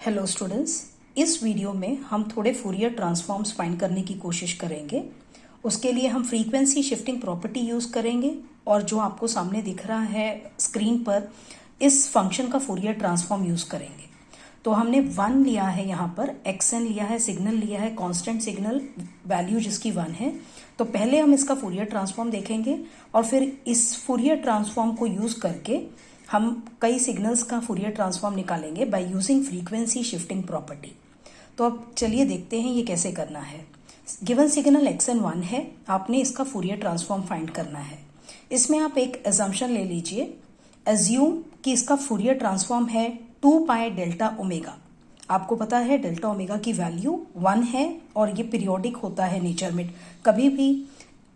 Hello students, इस video में हम थोड़े फूरियर ट्रांसफॉर्म्स फाइंड करने की कोशिश करेंगे। उसके लिए हम फ्रीक्वेंसी शिफ्टिंग प्रॉपर्टी यूज़ करेंगे और जो आपको सामने दिख रहा है स्क्रीन पर, इस फंक्शन का फूरियर ट्रांसफॉर्म यूज़ करेंगे। तो हमने 1 लिया है, यहाँ पर xn लिया है, सिग्नल लिया है, कांस्टेंट सिग्नल, वैल्यू जिसकी 1 है। तो पहले हम इसका फूरियर ट्रांसफॉर्म देखेंगे और फिर इस फूरियर ट्रांसफॉर्म को यूज़ करके हम कई सिग्नल्स का फूरियर ट्रांसफॉर्म निकालेंगे by using frequency shifting property. तो अब चलिए देखते हैं ये कैसे करना है। गिवन सिग्नल xn1 है, आपने इसका फूरियर ट्रांसफॉर्म फाइंड करना है। इसमें आप एक एजम्पशन ले लीजिए, एज्यूम कि इसका फूरियर ट्रांसफॉर्म है 2 पाई डेल्टा ओमेगा। आपको पता है डेल्टा ओमेगा की वैल्यू 1 है और ये पीरियोडिक होता है नेचर में। कभी भी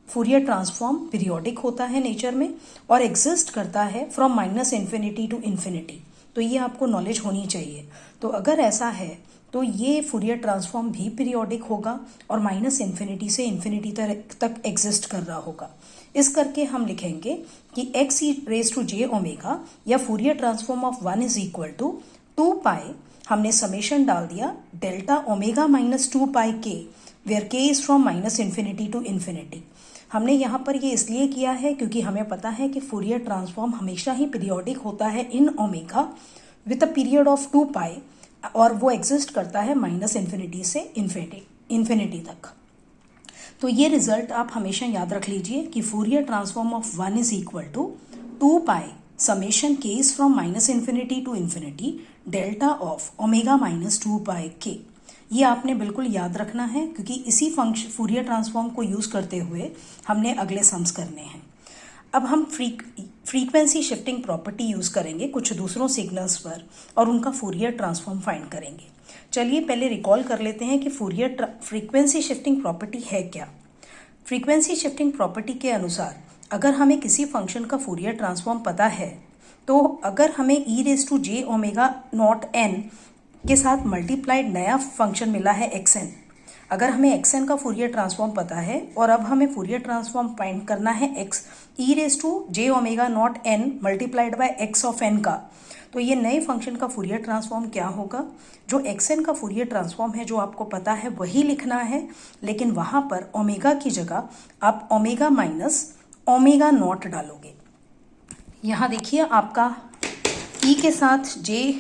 फूरियर ट्रांसफॉर्म पीरियोडिक होता है नेचर में और एग्जिस्ट करता है फ्रॉम -इन्फिनिटी टू इन्फिनिटी। तो ये आपको नॉलेज होनी चाहिए। तो अगर ऐसा है तो ये फूरियर ट्रांसफॉर्म भी पीरियोडिक होगा और -इन्फिनिटी से इन्फिनिटी तक एग्जिस्ट कर रहा होगा। इस करके हम लिखेंगे कि x e⁻j⍵, या Fourier transform of 1 is equal to 2 pi, हमने समेशन डाल दिया delta omega minus 2 pi k, where k is from -infinity to infinity. हमने यहाँ पर ये इसलिए किया है क्योंकि हमें पता है कि फूरियर ट्रांसफॉर्म हमेशा ही पीरियोडिक होता है in omega with a period of 2 पाई, और वो एग्जिस्ट करता है -इन्फिनिटी से इन्फिनिटी तक। तो ये रिजल्ट आप हमेशा याद रख लीजिए कि Fourier transform of 1 is equal to 2 pi summation k is from -infinity to infinity delta of omega minus 2 pi k. ये आपने बिल्कुल याद रखना है क्योंकि इसी फंक्शन फूरियर ट्रांसफॉर्म को यूज करते हुए हमने अगले सम्स करने हैं। अब हम फ्रीक्वेंसी शिफ्टिंग प्रॉपर्टी यूज करेंगे कुछ दूसरों सिग्नल्स पर और उनका फूरियर ट्रांसफॉर्म फाइंड करेंगे। चलिए पहले रिकॉल कर लेते हैं कि फ्रीक्वेंसी शिफ्टिंग प्रॉपर्टी है क्या। फ्रीक्वेंसी शिफ्टिंग प्रॉपर्टी के अनुसार अगर हमें किसी फंक्शन का फूरियर ट्रांसफॉर्म पता है तो अगर हमें e⁻j⍵0n के साथ मल्टीप्लाइड नया फंक्शन मिला है xn, अगर हमें xn का फूरियर ट्रांसफॉर्म पता है और अब हमें फूरियर ट्रांसफॉर्म फाइंड करना है e⁻j⍵0n multiplied by x of n का, तो ये नए फंक्शन का फूरियर ट्रांसफॉर्म क्या होगा। जो xn का फूरियर ट्रांसफॉर्म है जो आपको पता है वही लिखना है, लेकिन वहां पर ओमेगा की जगह आप ओमेगा माइनस ओमेगा नॉट डालोगे। यहाँ देखिए आपका e के साथ j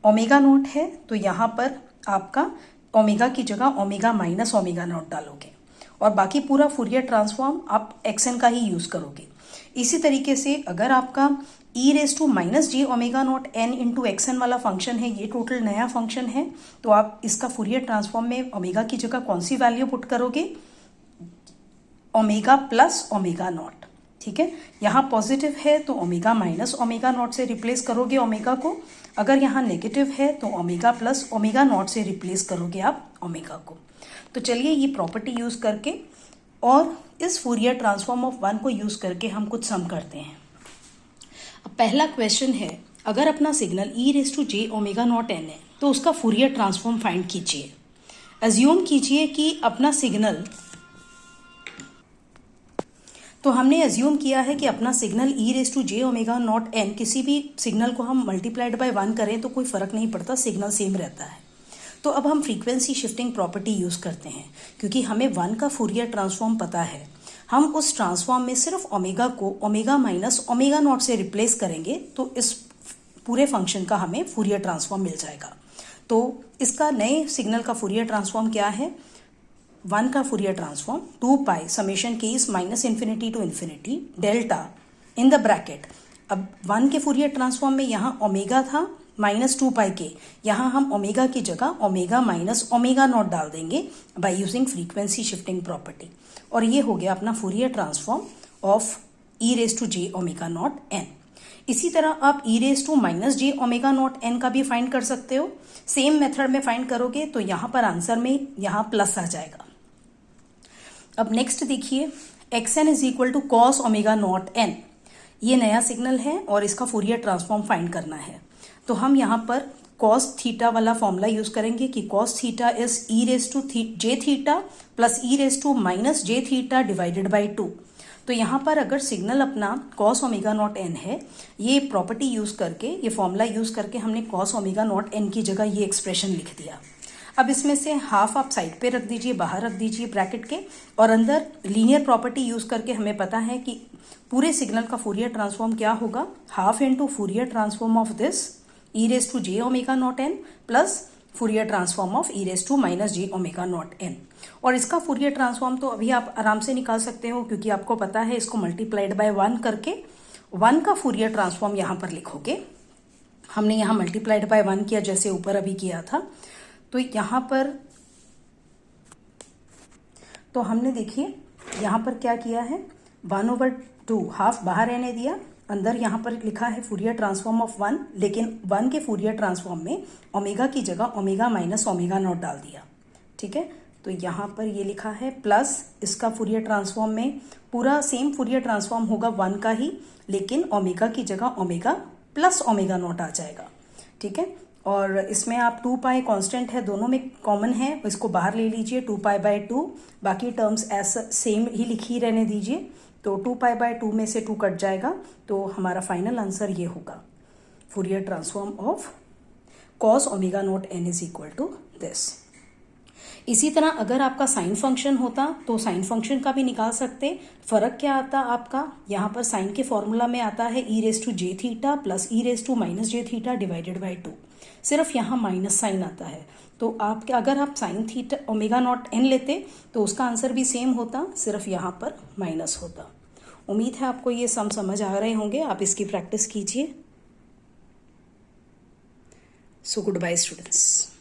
ओमेगा नॉट है, तो यहाँ पर आपका ओमेगा की जगह ओमेगा माइनस ओमेगा नॉट डालोगे और बाकी पूरा फूरियर ट्रांसफॉर्म आप xn का ही यूज करोगे। इसी तरीके से अगर आपका e⁻j⍵0n इंटू xn वाला फंक्शन है, ये टोटल नया फंक्शन है, तो आप इसका फूरियर ट्रांसफॉर्म में ओमेगा की जगह कौन सी वैल्यू पुट करोगे, ओमेगा प्लस ओमेगा नॉट। ठीक है, यहाँ पॉजिटिव है तो ओमेगा माइनस ओमेगा नॉट से रिप्लेस करोगे ओमेगा को, अगर यहाँ नेगेटिव है तो ओमेगा प्लस ओमेगा नॉट से रिप्लेस करोगे आप ओमेगा को। तो चलिए ये प्रॉपर्टी यूज करके और इस फूरियर ट्रांसफॉर्म ऑफ 1 को यूज करके हम कुछ सम करते हैं। अब पहला क्वेश्चन है, अगर अपना सिग्नल e⁻j⍵0n है तो उसका फूरियर ट्रांसफॉर्म फाइंड कीजिए। एज्यूम कीजिए कि अपना सिग्नल, तो हमने एज्यूम किया है कि अपना सिग्नल e⁻j⍵0n, किसी भी सिग्नल को हम मल्टीप्लाइड बाय 1 करें तो कोई फर्क नहीं पड़ता, सिग्नल सेम रहता है। तो अब हम फ्रीक्वेंसी शिफ्टिंग प्रॉपर्टी यूज करते हैं क्योंकि हमें 1 का फूरियर ट्रांसफॉर्म पता है। हम उस ट्रांसफॉर्म में सिर्फ ओमेगा को ओमेगा माइनस ओमेगा नॉट से रिप्लेस करेंगे तो इस पूरे फंक्शन का हमें फूरियर ट्रांसफॉर्म मिल जाएगा। तो इसका नए सिग्नल का फूरियर ट्रांसफॉर्म क्या है, 1 का Fourier transform 2 pi summation k is -infinity to infinity delta in the bracket. अब 1 के फूरियर ट्रांसफॉर्म में यहाँ ओमेगा था -2 पाई के, यहाँ हम ओमेगा की जगह ओमेगा माइनस ओमेगा नॉट डाल देंगे by using frequency shifting property, और ये हो गया अपना फूरियर ट्रांसफॉर्म ऑफ e⁻j⍵0n। इसी तरह आप e⁻j⍵0n का भी फाइंड कर सकते हो। सेम मेथड में फाइंड करोगे तो यहाँ पर आंसर में यहाँ प्लस आ जाएगा। अब नेक्स्ट देखिए, xn is equal to cos omega naught n, ये नया सिग्नल है और इसका फूरियर ट्रांसफॉर्म फाइंड करना है। तो हम यहाँ पर कॉस थीटा वाला फॉर्मूला यूज करेंगे कि cos theta is e⁻j theta plus e⁻j theta divided by 2। तो यहाँ पर अगर सिग्नल अपना cos ओमेगा नॉट n है, ये प्रॉपर्टी यूज़ करके, ये फॉर्मूला यूज़ करके हमने cos ओमेगा नॉट n की जगह ये एक्सप्रेशन लिख दिया। अब इसमें से हाफ आप साइड पे रख दीजिए, बाहर रख दीजिए ब्रैकेट के, और अंदर लीनियर प्रॉपर्टी यूज़ करके हमें पता है कि पूरे सिग्नल का फूरियर ट्रांसफॉर्म क्या होगा, half into Fourier transform of this e raise to j omega naught n plus Fourier transform of e raise to minus j omega naught n. और इसका फूरियर ट्रांसफॉर्म तो अभी आप आराम से निकाल सकते हो, क्योंकि आपको पता है इसको मल्टीप्लाइड बाय 1 करके 1 का फूरियर ट्रांसफॉर्म यहाँ पर लिखोगे। हमने यहाँ मल्टीप्लाइड बाय 1 किया जैसे ऊपर अभी किया था। तो यहाँ पर तो हमने देखिए यहाँ पर क्या किया है, 1/2 हाफ बाहर रहने दिया, अंदर यहाँ पर लिखा है फूरियर ट्रांसफॉर्म ऑफ 1, लेकिन 1 के फूरियर ट्रांसफॉर्म में ओमेगा की जगह ओमेगा माइनस ओमेगा नॉट डाल दिया। ठीक है, तो यहाँ पर ये लिखा है प्लस इसका फूरियर ट्रांसफॉर्म में पूरा सेम फूरियर ट्रांसफॉर्म होगा 1 का ही, लेकिन ओमेगा की जगह ओमेगा प्लस ओमेगा नॉट आ जाएगा। ठीक है, और इसमें आप 2 पाई कांस्टेंट है, दोनों में कॉमन है, इसको बाहर ले लीजिए 2 पाई बाय 2, बाकी टर्म्स ऐसा सेम ही लिखी रहने दीजिए। तो 2 पाई बाय 2 में से 2 कट जाएगा, तो हमारा फाइनल आंसर ये होगा, Fourier transform of cos omega naught n is equal to this. इसी तरह अगर आपका साइन फंक्शन होता तो साइन फंक्शन का भी निकाल सकते। फर्क क्या आता आपका, यहाँ पर साइन के फॉर्मूला में आता है e raise to j theta plus e raise to minus j theta divided by 2, सिर्फ यहाँ माइनस साइन आता है। तो आप अगर आप sine theta omega naught n लेते तो उसका आंसर भी सेम होता, सिर्फ यहाँ पर माइनस होता। उम्मीद है आपको ये सम समझ आ रहे होंगे, आप इसकी प्रैक्टिस कीजिए। So goodbye students.